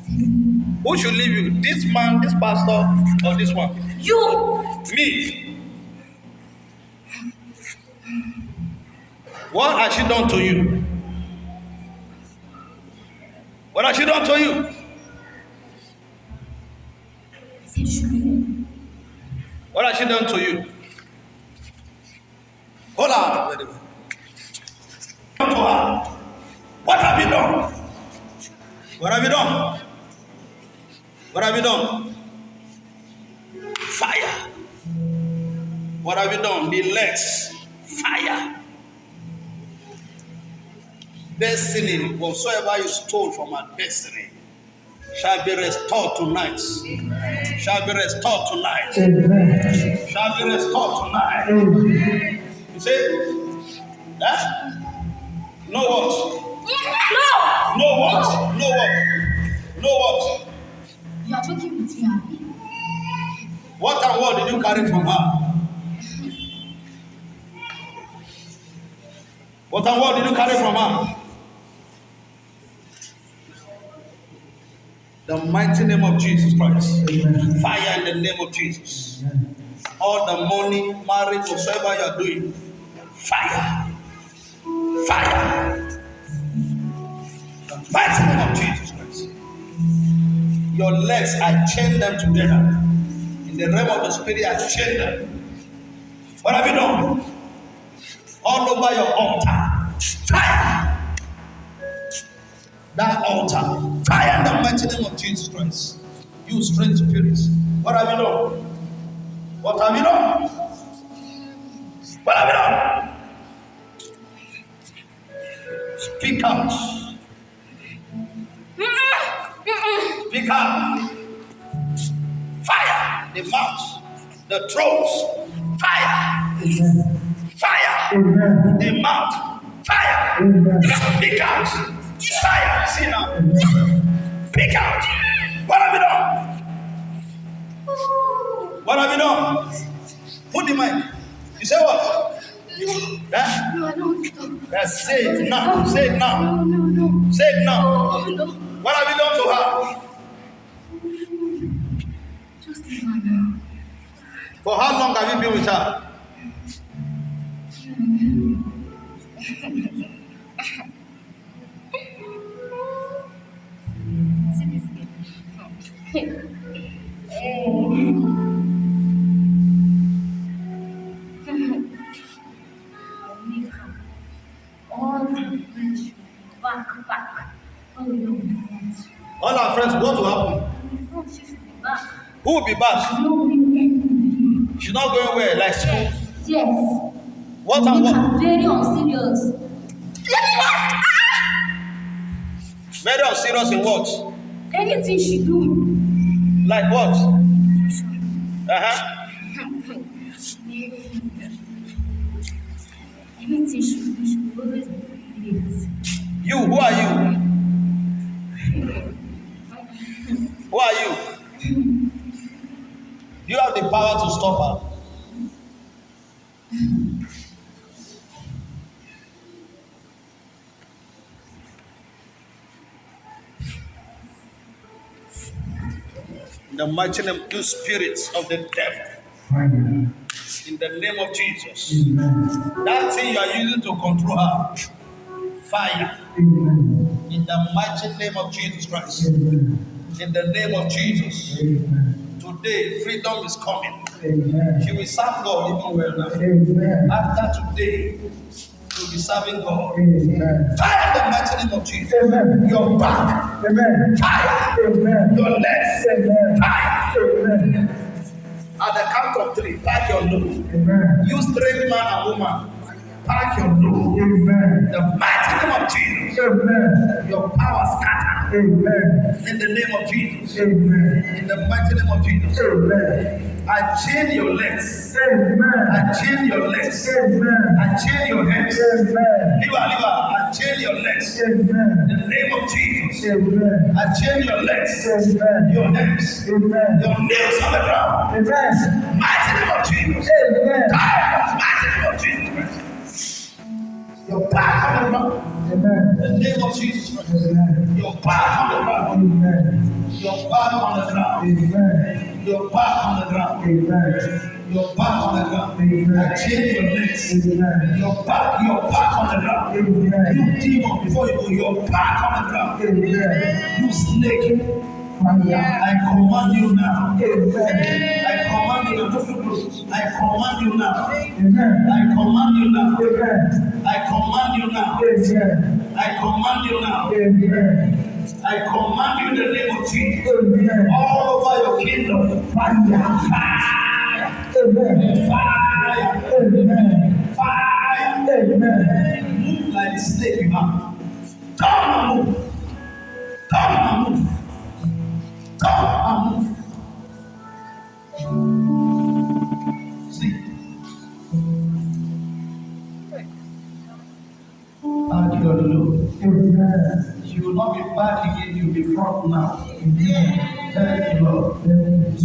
Who should leave you? This man, this pastor, or this one? You. Me. What has she done to you? What has she done to you? What has she done to you? Hold on. What have you done? What have you done? What have you done? Fire. What have you done? The legs. Fire. Destiny, whatsoever you stole from our destiny, shall be restored tonight. Shall be restored tonight. Shall be restored tonight. You see? That? No what? No. No what? No what? No what? You are joking with me, Abby. What and what did you carry from her? What and what did you carry from her? The mighty name of Jesus Christ. Amen. Fire in the name of Jesus. Amen. All the money, marriage, whatsoever you are doing, fire. Fire. The mighty name of Jesus Christ. Your legs, I chain them together. In the realm of the spirit, I chain them. What have you done? All over your altar, fire. That altar, fire in the mighty name of Jesus Christ. You strange spirits. What have you done? What have you done? What have you done? Speak out. Speak out. Fire. The mouth, the throats. Fire. Fire. The mouth. Fire. Speak out. Fire. See now. Speak out. What have you done? What have you done? Put the mic. You say what? That? No, I don't. Say it now. Say it now. No. Say it now. No. What have you done to her? Just leave her now. For how long have you been with her? All our friends, what will happen? She should be back. Who will be back? She's not going where? Like school? Yes. What and what? Very unserious. Very unserious in what? Anything she do. Like what? Anything she do, she will always be late. You, who are you? Who are you? You have the power to stop her. In the mighty name, you spirits of the devil. In the name of Jesus. That thing you are using to control her. Fire. In the mighty name of Jesus Christ. In the name of Jesus. Today, freedom is coming. She will serve God even well now. After today, she will be serving God. Fire in the mighty name of Jesus. Your back. Fire. Your legs. Fire. At the count of 3, pack your nose. You strange man and woman, pack your nose. The mighty name of Jesus. Your power scatter. In the name of Jesus. In the mighty name of Jesus. I chain your legs. I chain your legs. I chain your hands. Liver, I chain your legs. In the name of Jesus. I chain your legs. Your hands. Your nails on the ground. Mighty name of Jesus. Mighty name of Jesus. Your back on the ground. In the name of Jesus Christ. Your back on the ground. Your back on the ground. Amen. Your back on the ground. Amen. Your back on the ground. Amen. I change your legs. Amen. Your back on the ground. Amen. You demon before you go, your back on the ground. Amen. You snake. Fire. I command you now. Amen. I command you now. Just look close. I command you now. Amen. I command you now. Amen. I command you now. Amen. I command you now. Amen. I command you in the name of Jesus. Amen. All over your kingdom. Fire. Fire. Amen. Fire. Amen. Fire. Amen. Move like the snake you are. Come and move. Come and move. Come and move. See. Thank you, Lord. Amen. You will not be back again, you will be front now. Amen. Thank you, Lord. Amen.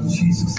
Jesus.